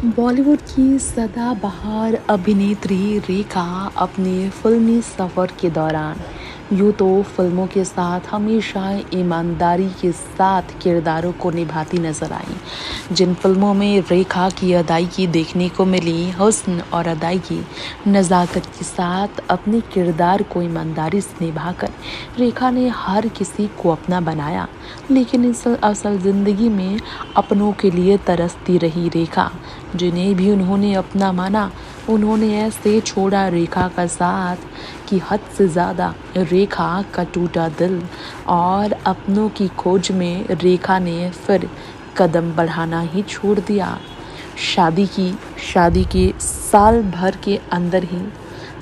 बॉलीवुड की सदाबहार अभिनेत्री रेखा अपने फिल्मी सफ़र के दौरान यूँ तो फिल्मों के साथ हमेशा ईमानदारी के साथ किरदारों को निभाती नजर आई। जिन फिल्मों में रेखा की अदायगी देखने को मिली, हुस्न और अदायगी नज़ाकत के साथ अपने किरदार को ईमानदारी से निभाकर रेखा ने हर किसी को अपना बनाया। लेकिन इस असल ज़िंदगी में अपनों के लिए तरसती रही रेखा। जिन्हें भी उन्होंने अपना माना, उन्होंने ऐसे छोड़ा रेखा का साथ कि हद से ज़्यादा रेखा का टूटा दिल। और अपनों की खोज में रेखा ने फिर कदम बढ़ाना ही छोड़ दिया। शादी के साल भर के अंदर ही,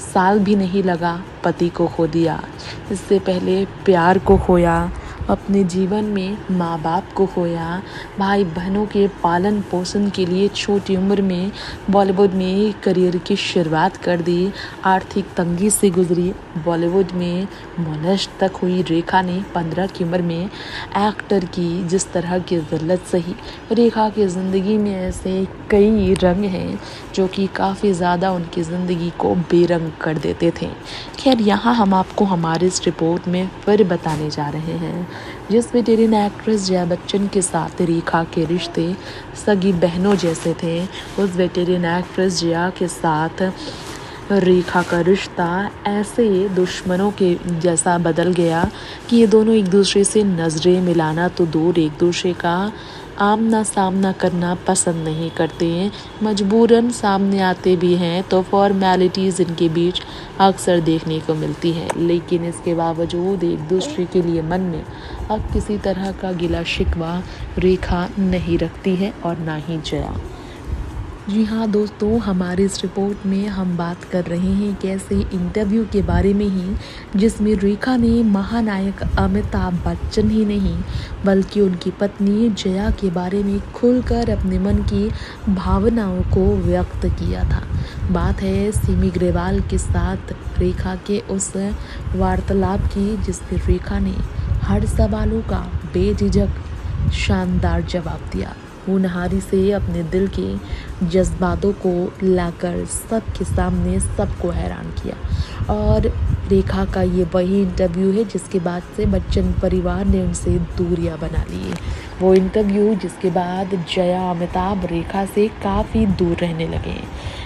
साल भी नहीं लगा, पति को खो दिया। इससे पहले प्यार को खोया, अपने जीवन में माँ बाप को खोया, भाई बहनों के पालन पोषण के लिए छोटी उम्र में बॉलीवुड में करियर की शुरुआत कर दी। आर्थिक तंगी से गुजरी, बॉलीवुड में मोनश तक हुई रेखा ने 15 की उम्र में एक्टर की जिस तरह की ज़िल्लत सही। रेखा की ज़िंदगी में ऐसे कई रंग हैं जो कि काफ़ी ज़्यादा उनकी ज़िंदगी को बेरंग कर देते थे। खैर, यहाँ हम आपको हमारे इस रिपोर्ट में फिर बताने जा रहे हैं जिस वेटेरियन एक्ट्रेस जया बच्चन के साथ रेखा के रिश्ते सगी बहनों जैसे थे, उस वेटेरियन एक्ट्रेस जया के साथ रेखा का रिश्ता ऐसे दुश्मनों के जैसा बदल गया कि ये दोनों एक दूसरे से नज़रें मिलाना तो दूर, एक दूसरे का आमना सामना करना पसंद नहीं करते हैं। मजबूरन सामने आते भी हैं तो फॉर्मेलिटीज़ इनके बीच अक्सर देखने को मिलती है, लेकिन इसके बावजूद एक दूसरे के लिए मन में अब किसी तरह का गिला शिकवा रेखा नहीं रखती है और ना ही जया। जी हाँ दोस्तों, हमारे इस रिपोर्ट में हम बात कर रहे हैं एक ऐसे इंटरव्यू के बारे में ही जिसमें रेखा ने महानायक अमिताभ बच्चन ही नहीं बल्कि उनकी पत्नी जया के बारे में खुलकर अपने मन की भावनाओं को व्यक्त किया था। बात है सिमी ग्रेवाल के साथ रेखा के उस वार्तालाप की जिसमें रेखा ने हर सवालों का बेझिझक शानदार जवाब दिया। होनहारी से अपने दिल के जज्बातों को लाकर सबके सामने सबको हैरान किया। और रेखा का ये वही इंटरव्यू है जिसके बाद से बच्चन परिवार ने उनसे दूरियां बना ली। वो इंटरव्यू जिसके बाद जया अमिताभ रेखा से काफ़ी दूर रहने लगे।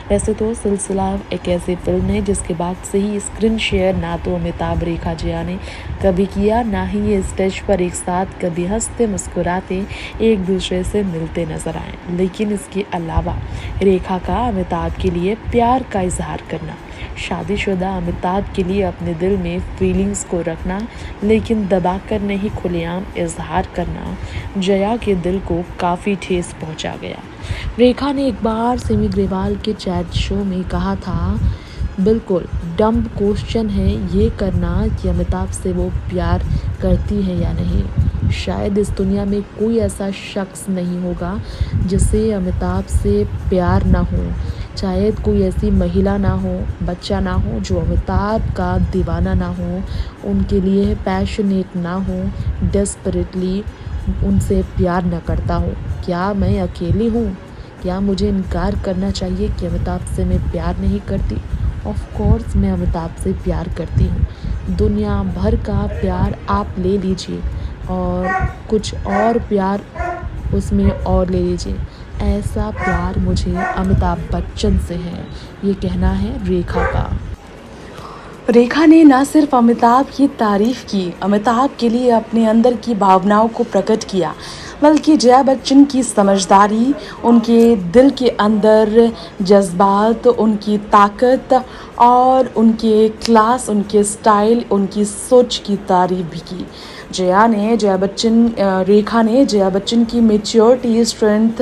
वैसे तो सिलसिला एक ऐसी फिल्म है जिसके बाद से ही स्क्रीन शेयर ना तो अमिताभ रेखा जया ने कभी किया, ना ही ये स्टेज पर एक साथ कभी हंसते मुस्कुराते एक दूसरे से मिलते नजर आए। लेकिन इसके अलावा रेखा का अमिताभ के लिए प्यार का इजहार करना, शादीशुदा अमिताभ के लिए अपने दिल में फीलिंग्स को रखना लेकिन दबाकर नहीं खुलेआम इजहार करना जया के दिल को काफ़ी ठेस पहुंचा गया। रेखा ने एक बार सिमी ग्रेवाल के चैट शो में कहा था, बिल्कुल डम्ब क्वेश्चन है ये करना कि अमिताभ से वो प्यार करती है या नहीं। शायद इस दुनिया में कोई ऐसा शख्स नहीं होगा जिसे अमिताभ से प्यार ना हो, शायद कोई ऐसी महिला ना हो, बच्चा ना हो जो अमिताभ का दीवाना ना हो, उनके लिए पैशनेट ना हो, डेस्परेटली उनसे प्यार न करता हो। क्या मैं अकेली हूँ? क्या मुझे इनकार करना चाहिए कि अमिताभ से मैं प्यार नहीं करती? ऑफ कोर्स मैं अमिताभ से प्यार करती हूँ। दुनिया भर का प्यार आप ले लीजिए और कुछ और प्यार उसमें और ले लीजिए, ऐसा प्यार मुझे अमिताभ बच्चन से है। ये कहना है रेखा का। रेखा ने न सिर्फ अमिताभ की तारीफ की, अमिताभ के लिए अपने अंदर की भावनाओं को प्रकट किया, बल्कि जया बच्चन की समझदारी, उनके दिल के अंदर जज्बात, उनकी ताकत और उनके क्लास, उनके स्टाइल, उनकी सोच की तारीफ भी की। रेखा ने जया बच्चन की मेच्योरिटी, स्ट्रेंथ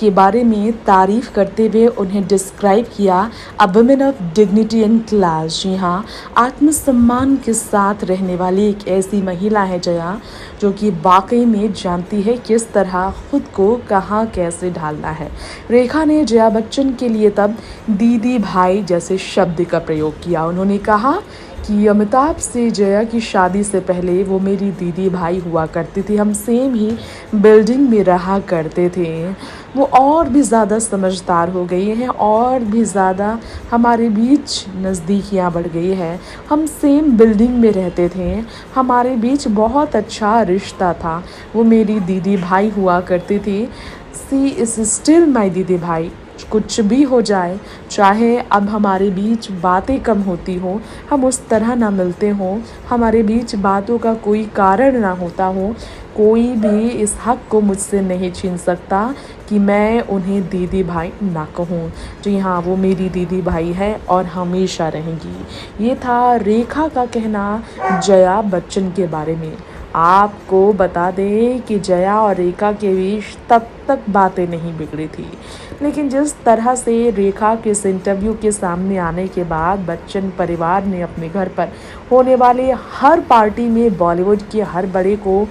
के बारे में तारीफ़ करते हुए उन्हें डिस्क्राइब किया a women of dignity and class. जी हाँ, आत्मसम्मान के साथ रहने वाली एक ऐसी महिला है जया, जो कि वाकई में जानती है किस तरह खुद को कहाँ कैसे ढालना है। रेखा ने जया बच्चन के लिए तब दीदी भाई जैसे शब्द का प्रयोग किया। उन्होंने कहा कि अमिताभ से जया की शादी से पहले वो मेरी दीदी भाई हुआ करती थी, हम सेम ही बिल्डिंग में रहा करते थे। वो और भी ज़्यादा समझदार हो गई हैं और भी ज़्यादा हमारे बीच नज़दीकियाँ बढ़ गई है। हम सेम बिल्डिंग में रहते थे, हमारे बीच बहुत अच्छा रिश्ता था। वो मेरी दीदी भाई हुआ करती थी। सी इज़ स्टिल माई दीदी भाई। कुछ भी हो जाए, चाहे अब हमारे बीच बातें कम होती हों, हम उस तरह ना मिलते हों, हमारे बीच बातों का कोई कारण ना होता हो, कोई भी इस हक़ को मुझसे नहीं छीन सकता कि मैं उन्हें दीदी भाई ना कहूँ। जी हाँ, वो मेरी दीदी भाई है और हमेशा रहेंगी। ये था रेखा का कहना जया बच्चन के बारे में। आपको बता दें कि जया और रेखा के बीच तब तक बातें नहीं बिगड़ी थी, लेकिन जिस तरह से रेखा के इस इंटरव्यू के सामने आने के बाद बच्चन परिवार ने अपने घर पर होने वाले हर पार्टी में बॉलीवुड के हर बड़े को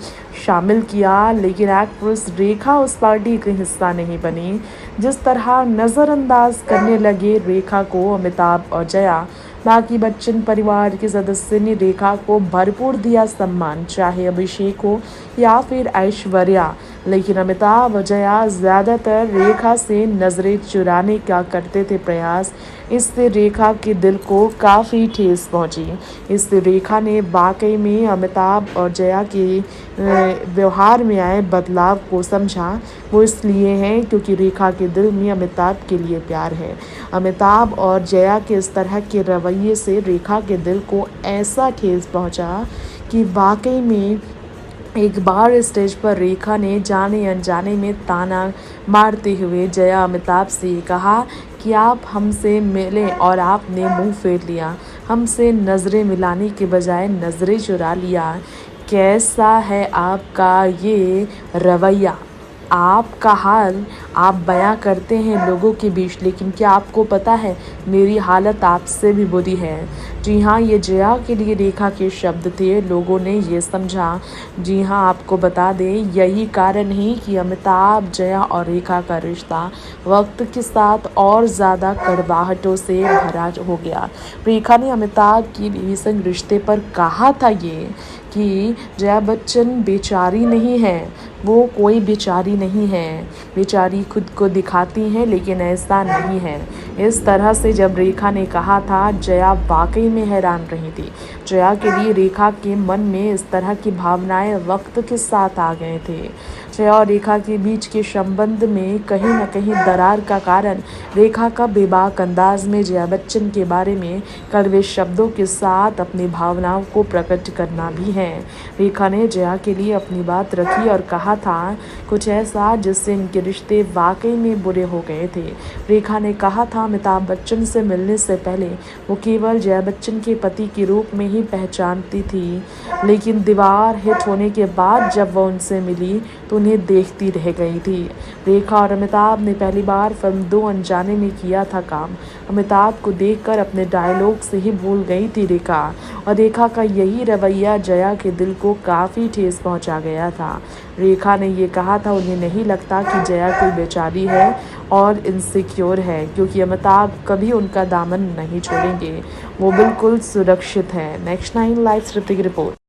शामिल किया, लेकिन एक्ट्रेस रेखा उस पार्टी का हिस्सा नहीं बनी। जिस तरह नज़रअंदाज करने लगे रेखा को अमिताभ और जया, बाकी बच्चन परिवार के सदस्य ने रेखा को भरपूर दिया सम्मान, चाहे अभिषेक हो या फिर ऐश्वर्या। लेकिन अमिताभ और जया ज़्यादातर रेखा से नज़रें चुराने का करते थे प्रयास। इससे रेखा के दिल को काफ़ी ठेस पहुंची। इससे रेखा ने वाकई में अमिताभ और जया के व्यवहार में आए बदलाव को समझा। वो इसलिए है क्योंकि रेखा के दिल में अमिताभ के लिए प्यार है। अमिताभ और जया के इस तरह के रवैये से रेखा के दिल को ऐसा ठेस पहुंचा कि वाकई में एक बार स्टेज पर रेखा ने जाने अनजाने में ताना मारते हुए जया अमिताभ से कहा कि आप हमसे मिले और आपने मुंह फेर लिया, हमसे नज़रें मिलाने के बजाय नज़रें चुरा लिया। कैसा है आपका ये रवैया? आपका हाल आप बयां करते हैं लोगों के बीच, लेकिन क्या आपको पता है मेरी हालत आपसे भी बुरी है। जी हाँ, ये जया के लिए रेखा के शब्द थे। लोगों ने ये समझा। जी हाँ, आपको बता दें यही कारण है कि अमिताभ, जया और रेखा का रिश्ता वक्त के साथ और ज़्यादा कड़वाहटों से भरा हो गया। रेखा ने अमिताभ की बीवी संग रिश्ते पर कहा था ये कि जया बच्चन बेचारी नहीं है, वो कोई बेचारी नहीं है, बेचारी खुद को दिखाती हैं लेकिन ऐसा नहीं है। इस तरह से जब रेखा ने कहा था, जया वाकई में हैरान रही थी। जया के लिए रेखा के मन में इस तरह की भावनाएं वक्त के साथ आ गए थे। जया और रेखा के बीच के संबंध में कहीं न कहीं दरार का कारण रेखा का बेबाक अंदाज में जया बच्चन के बारे में कड़वे शब्दों के साथ अपनी भावनाओं को प्रकट करना भी है। रेखा ने जया के लिए अपनी बात रखी और कहा था कुछ ऐसा जिससे इनके रिश्ते वाकई में बुरे हो गए थे। रेखा ने कहा था अमिताभ बच्चन से मिलने से पहले वो केवल जया बच्चन के पति के रूप में ही पहचानती थी, लेकिन दीवार हिट होने के बाद जब वह उनसे मिली तो उन्हें देखती रह गई थी। रेखा और अमिताभ ने पहली बार फिल्म दो अनजाने में किया था काम। अमिताभ को देखकर अपने डायलॉग से ही भूल गई थी रेखा, और रेखा का यही रवैया जया के दिल को काफ़ी ठेस पहुंचा गया था। रेखा ने ये कहा था उन्हें नहीं लगता कि जया कोई बेचारी है और इनसिक्योर है, क्योंकि अमिताभ कभी उनका दामन नहीं छोड़ेंगे, वो बिल्कुल सुरक्षित है। नेक्स्ट 9 लाइव की रिपोर्ट।